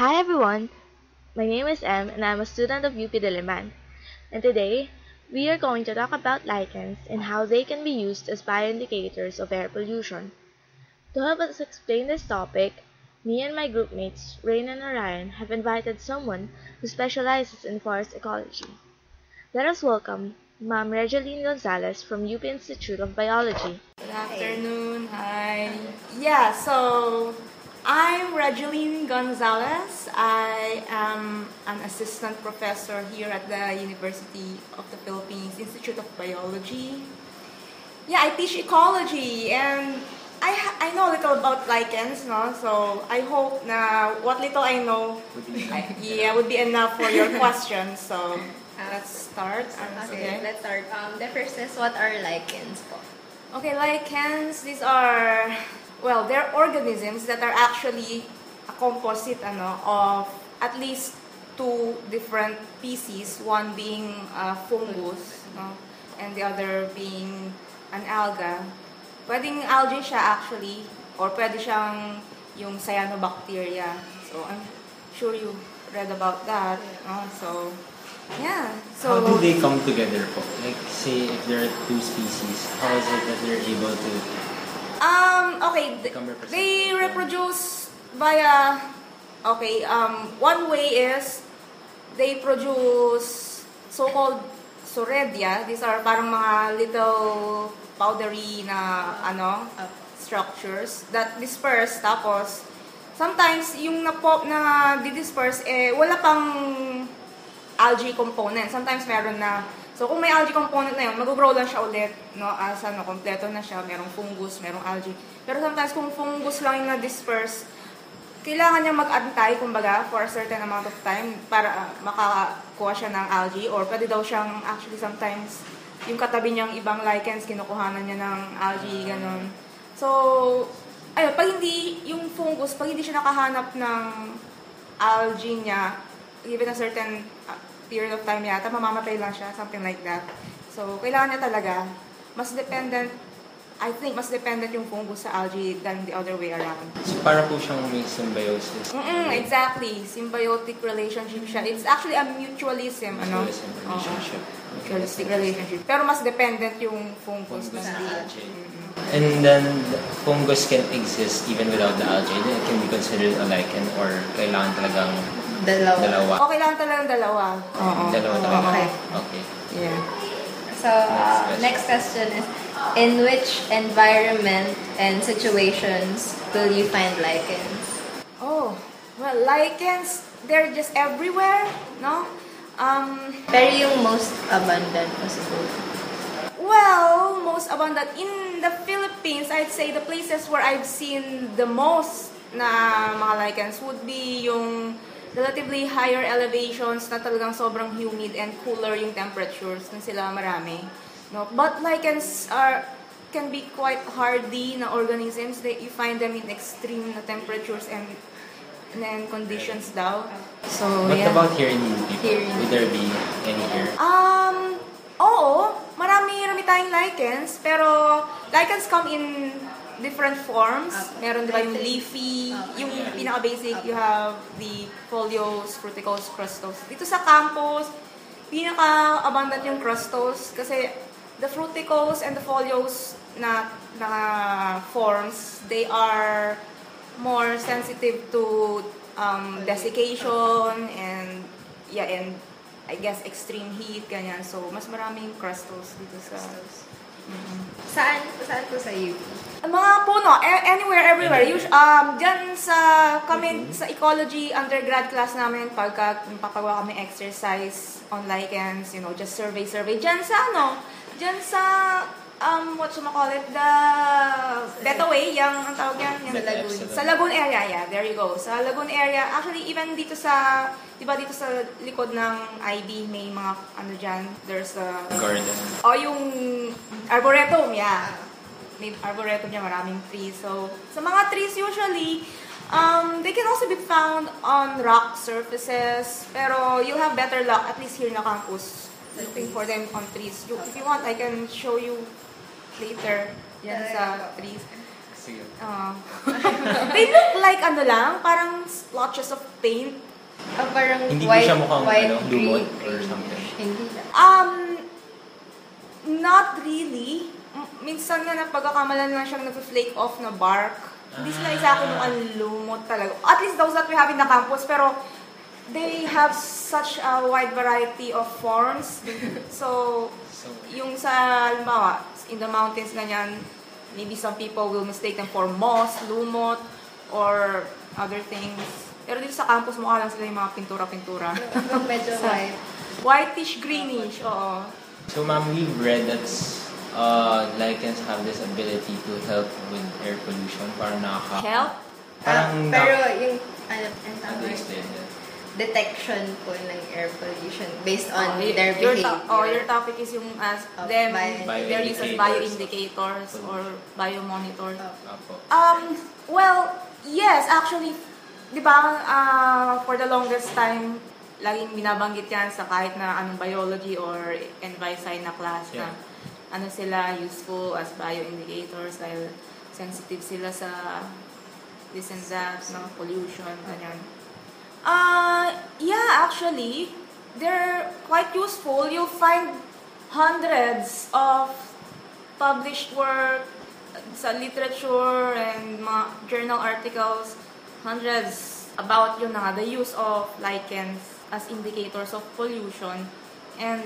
Hi everyone, my name is Em and I'm a student of UP Diliman. And today, we are going to talk about lichens and how they can be used as bioindicators of air pollution. To help us explain this topic, me and my groupmates, Rain and Orion, have invited someone who specializes in forest ecology. Let us welcome Ma'am Mylene Gonzaga from UP Institute of Biology. Good afternoon. Hi. Yeah, so I'm Mylene Gonzaga. I am an assistant professor here at the University of the Philippines Institute of Biology. Yeah, I teach ecology and I know a little about lichens, no? So I hope na what little I know would be enough for your questions. So let's start. Okay, let's start. The first is, what are lichens po? Okay, lichens, these are, well, they're organisms that are actually a composite of at least two different species, one being fungus, and the other being an alga. Pwedeng algae siya actually, or pwede siyang yung cyanobacteria. So I'm sure you read about that. So yeah. So how do they come together po? Like, say, if there are two species, how is it that they're able to they reproduce via, one way is they produce so-called soredia. These are parang mga little powdery na structures that disperse, tapos sometimes yung na di-disperse wala pang algae component. Sometimes meron na. So kung may algae component na yun, mag-grow lang siya ulit, as kompleto na siya, merong fungus, merong algae. Pero sometimes kung fungus lang yung na-disperse, kailangan niya mag-antay, kumbaga, for a certain amount of time para makakuha siya ng algae, or pwede daw siyang, actually sometimes, yung katabi niyang ibang lichens, kinukuhanan niya ng algae, ganun. So, ayun, pag hindi, yung fungus, pag hindi siya nakahanap ng algae niya, given a certain period of time yata, mamamatay lang siya, something like that. So, kailangan niya talaga, mas dependent yung fungus sa algae than the other way around. So, para po siyang may symbiosis. Exactly. Symbiotic relationship siya. It's actually a mutualism, Mutualism relationship. Mutualistic relationship. Pero mas dependent yung fungus sa algae. And then, fungus can exist even without the algae. It can be considered a lichen, or kailangan talagang dalawa. Okay lang talagang dalawa. Dalawa talaga. Okay. Yeah. So, next question is, in which environment and situations will you find lichens? Oh, well, lichens, they're just everywhere, no? Pero yung most abundant possible. Well, most abundant. In the Philippines, I'd say the places where I've seen the most na mga lichens would be yung relatively higher elevations na talagang sobrang humid and cooler yung temperatures na sila marami. No? But lichens can be quite hardy na organisms. You find them in extreme na temperatures and conditions daw. So, what about here in UP? Would there be any here? Oo, marami tayong lichens, pero lichens come in different forms. Meron diba yung leafy, yung pinaka-basic, you have the foliose, fruticose, crustose. Dito sa campus, pinaka-abundant yung crustose kasi the fruticose and the foliose na forms, they are more sensitive to desiccation and I guess extreme heat, ganyan. So, mas maraming crustose dito sa... Saan po sa UP? Mga puno, anywhere, everywhere. Diyan kami sa ecology undergrad class namin, pagka papagawa kami exercise on lichens, just survey. Diyan sa the Betaway, ang tawag yan? Sa Lagoon area, yeah, there you go. Sa Lagoon area, actually, even dito sa likod ng IB, may mga, dyan, there's a... garden. Yung arboretum, yeah. May arboretum niya, maraming trees. So, sa mga trees, usually, they can also be found on rock surfaces, pero you'll have better luck, at least here na campus, looking for them on trees. If you want, I can show you later yan sa trees. Sige. They look like parang splotches of paint. Parang Hindi ko white, siya mukhang white, lumot green, or something. Hindi na. Not really. Minsan nga napagkakamalan lang siyang nag-flake off na bark. Hindi sila exactly nung ang lumot talaga. At least those that we have in the campus, pero they have such a wide variety of forms. So yung sa, halimbawa, in the mountains ganyan, maybe some people will mistake them for moss, lumot, or other things. Pero dito sa campus, mukha lang sila yung mga pintura-pintura. Medyo white. Whitish, greenish, oo. So, ma'am, we've read that lichens have this ability to help with air pollution. Parang Help? Pero yung, How do you explain that? detection po ng air pollution based on your their behavior. Your topic is yung as Of them, their use as bioindicators. bioindicators or biomonitors. Apo. Well, yes, actually, di ba, for the longest time, laging binabanggit yan sa kahit na anong biology or Env Sci na class na ano sila useful as bioindicators dahil sensitive sila sa this and that, no, pollution, ganyan. Yeah, actually, they're quite useful. You'll find hundreds of published work sa literature and mga journal articles, hundreds about the use of lichens as indicators of pollution. And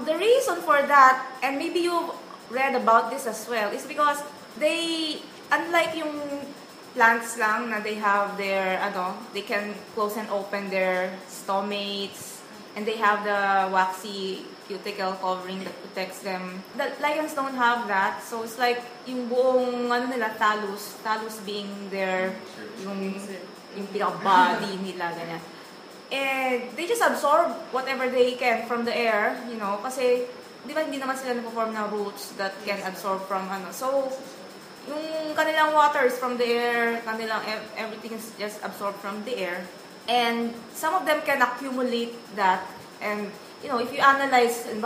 the reason for that, and maybe you've read about this as well, is because they, unlike yung plants lang na they have their, they can close and open their stomates, and they have the waxy cuticle covering that protects them. The lichens don't have that, so it's like yung buong, thallus being their, yung pinaka-body nila, ganyan. And they just absorb whatever they can from the air, kasi, di ba, hindi naman sila nag-form na roots that can absorb from, so, yung kanilang water is from the air, everything is just absorbed from the air. And some of them can accumulate that. And, if you analyze an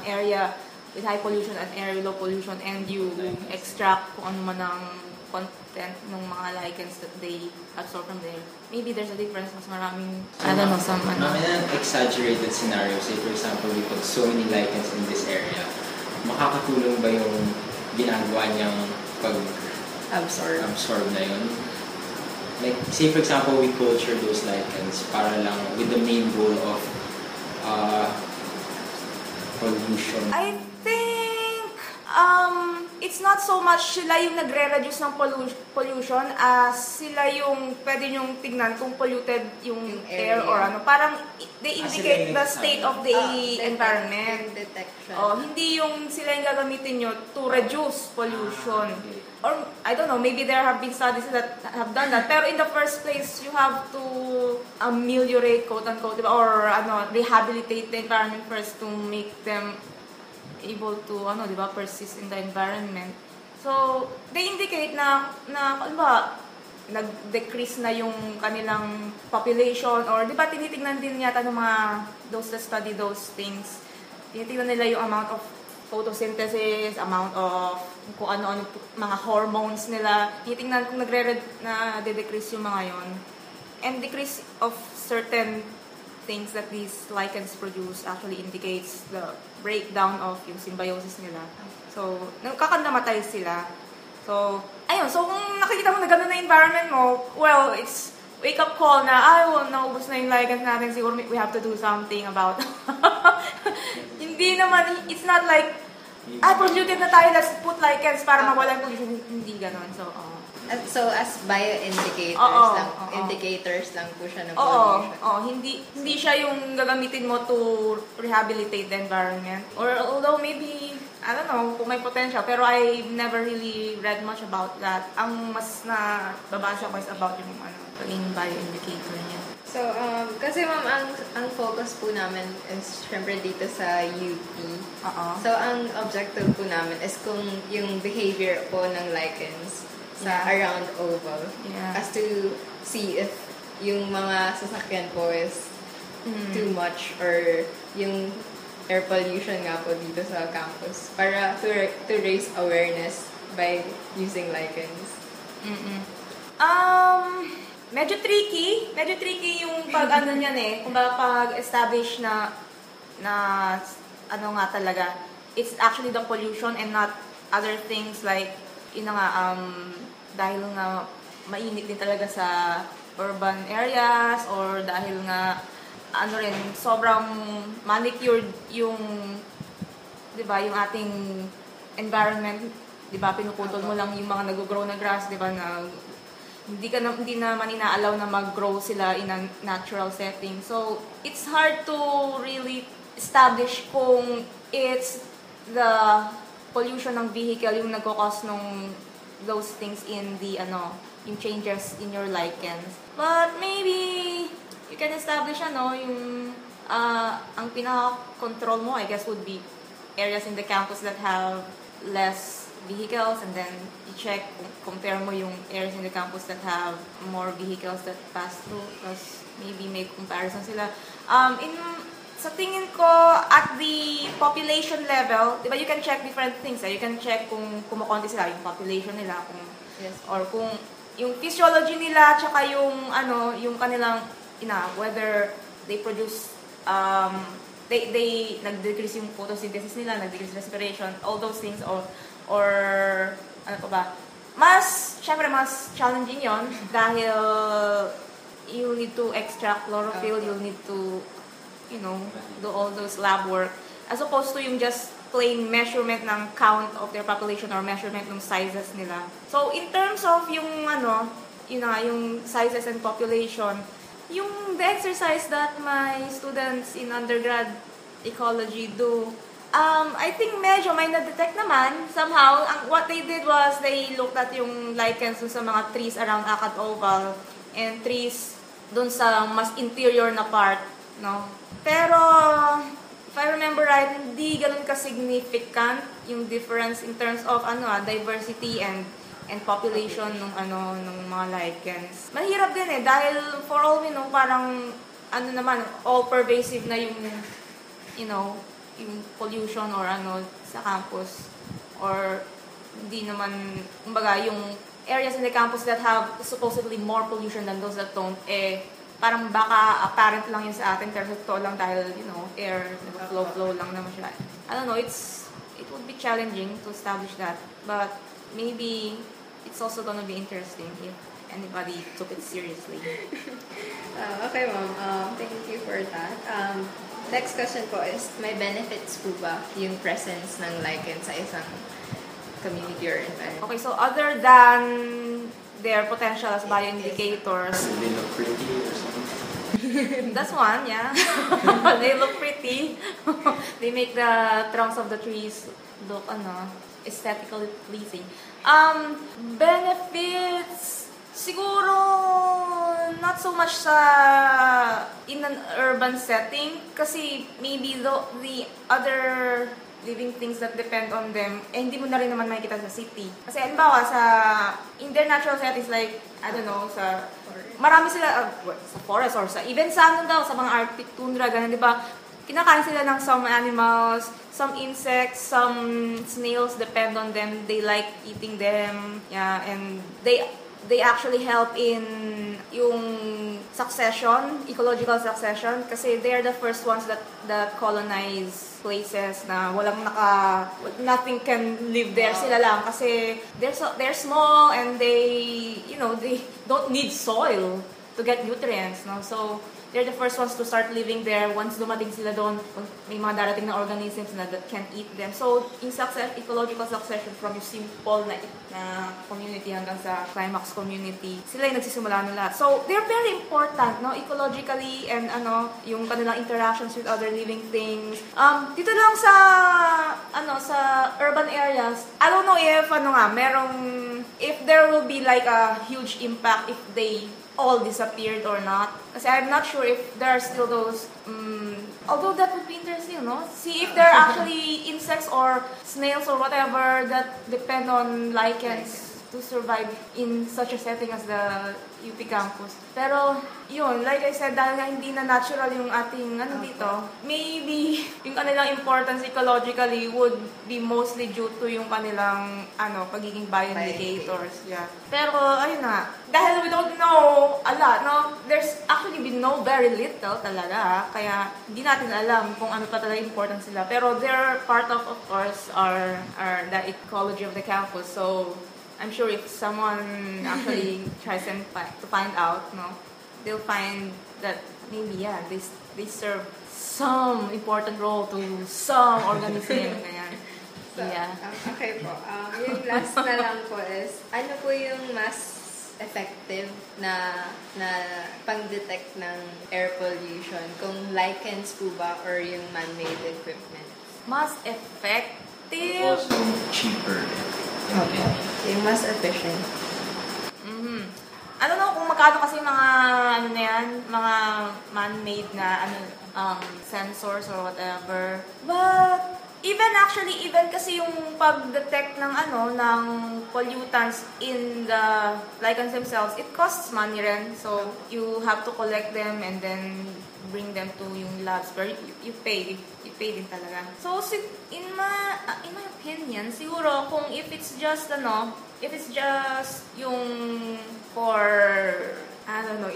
area with high pollution and area with low pollution and you extract kung ano man ang content ng mga lichens that they absorb from the air, maybe there's a difference. Mas maraming, some in an exaggerated scenario, say for example, we put so many lichens in this area, makakatulong ba yung ginagawa niyang pag-absorb na yun? Like, say for example, we culture those lichens para lang with the main goal of pollution. I think it's not so much sila yung nagre-reduce ng pollution as sila yung pwede nyong tignan kung polluted yung air or parang they indicate the state of the environment. Detection. Hindi yung sila yung gagamitin nyo to reduce pollution. Or, I don't know, maybe there have been studies that have done that. Pero in the first place, you have to ameliorate, quote-unquote, or rehabilitate the environment first to make them able to, persist in the environment. So, they indicate na nag-decrease na yung kanilang population, or, di ba, tinitingnan din yata ng mga, those that study those things, tinitingnan nila yung amount of photosynthesis, amount of kung ano-ano mga hormones nila. Titingnan kung decrease yung mga yon. And decrease of certain things that these lichens produce actually indicates the breakdown of yung symbiosis nila. So, nagkakandamatay sila. So, ayun. So, kung nakikita mo na gano'n na environment mo, well, it's wake-up call na, naubos na yung lichens natin, siguro we have to do something about Hindi naman, it's not like, polluted na tayo, let's put lichens para mawalan pollution. Hindi ganon. So, as bioindicators indicators lang po siya ng pollution. Hindi siya yung gagamitin mo to rehabilitate the environment. Or although maybe, I don't know, kung may potential, pero I never really read much about that. Ang mas na babasa ko is about yung pagiging bioindicator niya. So, kasi ma'am, ang focus po namin is syempre dito sa UP. So, ang objective po namin is kung yung behavior po ng lichens sa around oval. As to see if yung mga sasakyan po is too much or yung air pollution nga po dito sa campus para to raise awareness by using lichens. Medyo tricky. Medyo tricky yung pag-ano niyan eh. Kung ba pag-establish na ano nga talaga. It's actually the pollution and not other things like, yun na nga, dahil nga mainit din talaga sa urban areas or dahil nga, ano rin, sobrang manicured yung, di ba, yung ating environment, di ba, pinuputol mo lang yung mga nag-grow na grass, di ba, na hindi naman inaalaw na mag-grow sila in a natural setting. So, it's hard to really establish kung it's the pollution ng vehicle yung nagkakos nung those things in the, yung changes in your lichens. But maybe, you can establish, yung, ang pinaka-control mo, I guess, would be areas in the campus that have less vehicles, and then you check, compare mo yung areas in the campus that have more vehicles that pass through, because maybe may comparison sila. Sa tingin ko, at the population level, di ba, you can check different things. You can check kung kumukonti sila, yung population nila, kung, yes, or kung yung physiology nila, tsaka yung, yung kanilang, whether they produce, they nag-decrease yung photosynthesis nila, nag-decrease respiration, all those things, or ano pa ba, syempre mas challenging yon dahil you need to extract chlorophyll, you need to, do all those lab work, as opposed to yung just plain measurement ng count of their population or measurement ng sizes nila. So, in terms of yung, yung sizes and population, the exercise that my students in undergrad ecology do, I think medyo may na-detect naman somehow. What they did was they looked at yung lichens dun sa mga trees around Akad Oval and trees dun sa mas interior na part, no? Pero if I remember right, hindi ganun ka-significant yung difference in terms of diversity and population nung mga lichens. Mahirap din eh dahil for all we know parang all pervasive na yung yung pollution or sa campus, or hindi naman, kumbaga, yung areas in the campus that have supposedly more pollution than those that don't, parang baka apparent lang yun sa atin, pero totoo lang dahil, air, flow lang naman siya. I don't know, it would be challenging to establish that, but maybe it's also gonna be interesting if anybody took it seriously. Okay, ma'am. Thank you for that. Next question po is, may benefits po ba yung presence ng lichen sa isang community or environment? Okay, so other than their potential as bioindicators, They look pretty or something? that's one, yeah. They look pretty. They make the trunks of the trees look aesthetically pleasing. Benefits, siguro not so much in an urban setting kasi maybe the other living things that depend on them, hindi mo na rin naman makikita sa city. Kasi halimbawa in their natural settings, like, I don't know, marami sila, sa forest or even sa sa mga Arctic tundra, ganun, di ba? Kinakain sila ng some animals, some insects, some snails, depend on them. They like eating them, yeah, and they actually help in yung succession, ecological succession, kasi they're the first ones that colonize places na nothing can live there. Sila lang kasi they're small and they don't need soil to get nutrients, no? So they're the first ones to start living there. Once dumating sila doon, may mga darating na organisms that can eat them. So, in ecological succession from yung simple na community hanggang sa climax community, sila yung nagsisimula ng lahat. So, they're very important, no? Ecologically and yung kanilang interactions with other living things. Dito lang sa urban areas, I don't know if if there will be like a huge impact if they all disappeared or not. Kasi I'm not sure if there are still those, although that would be interesting, no? See if there are actually insects or snails or whatever that depend on lichens to survive in such a setting as the UP campus. Pero, yun, like I said, dahil nga hindi na natural yung ating dito, maybe yung kanilang importance ecologically would be mostly due to yung kanilang pagiging bioindicators. Yeah. Pero, ayun na, dahil we don't know a lot, no? There's actually we know very little talaga, kaya hindi natin alam kung ano pa talaga important sila. Pero they're part of course, are the ecology of the campus. So, I'm sure if someone actually tries to find out, no, they'll find that maybe, yeah, they serve some important role to some organism. Ganyan. So, yeah. Okay po. Yung last na lang po is, ano po yung mas effective na pang-detect ng air pollution? Kung lichens po ba or yung man-made equipment? Mas effective. Also cheaper. Okay. Yung mas efficient. I don't know kung magkano kasi mga na yan, mga man-made na sensors or whatever. But even kasi yung pag-detect ng ng pollutants in the lichens themselves, it costs money rin. So you have to collect them and then bring them to yung labs where you pay din talaga. So in my opinion, siguro kung if it's just yung for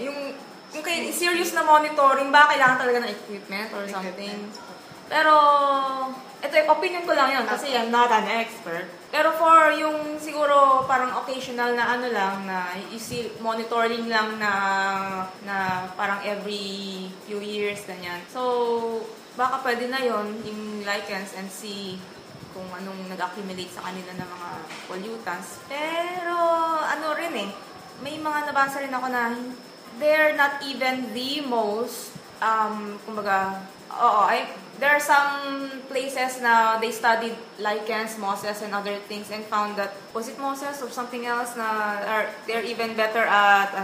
yung kay serious na monitoring ba kailangan talaga ng equipment or something. Pero ito yung opinion ko lang yun kasi I'm not an expert. Pero for yung siguro parang occasional na lang na you see monitoring lang na parang every few years ganyan. So baka pwede na yon yung lichens and see kung anong nag-accumulate sa kanila ng mga pollutants. Pero may mga nabasa rin ako na they're not even the most there are some places na they studied lichens, mosses, and other things and found that, was it mosses or something else na they're even better at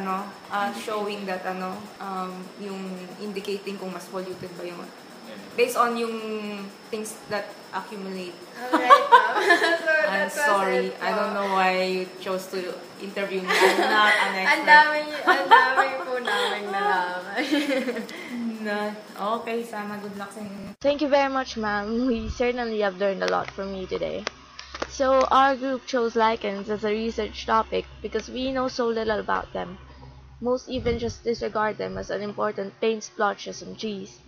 showing that yung indicating kung mas polluted ba yung based on yung things that accumulate. Alright, ma'am. So, I'm sorry. I don't know why you chose to interview me. I'm not an expert. Ang dami po namin nalaman. Okay, Sama. Good luck sa inyo. Thank you very much, ma'am. We certainly have learned a lot from you today. So, our group chose lichens as a research topic because we know so little about them. Most even just disregard them as unimportant paint splotches on trees.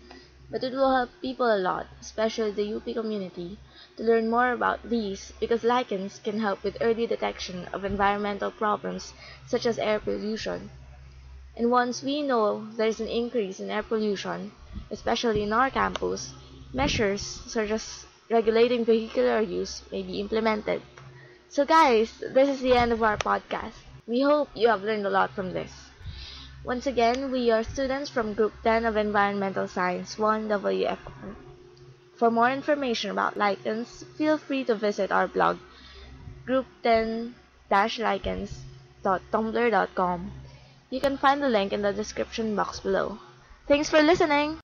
But it will help people a lot, especially the UP community, to learn more about these because lichens can help with early detection of environmental problems such as air pollution. And once we know there's an increase in air pollution, especially in our campus, measures such as regulating vehicular use may be implemented. So guys, this is the end of our podcast. We hope you have learned a lot from this. Once again, we are students from Group 10 of Environmental Science 1 WFR. For more information about lichens, feel free to visit our blog, group10-lichens.tumblr.com. You can find the link in the description box below. Thanks for listening!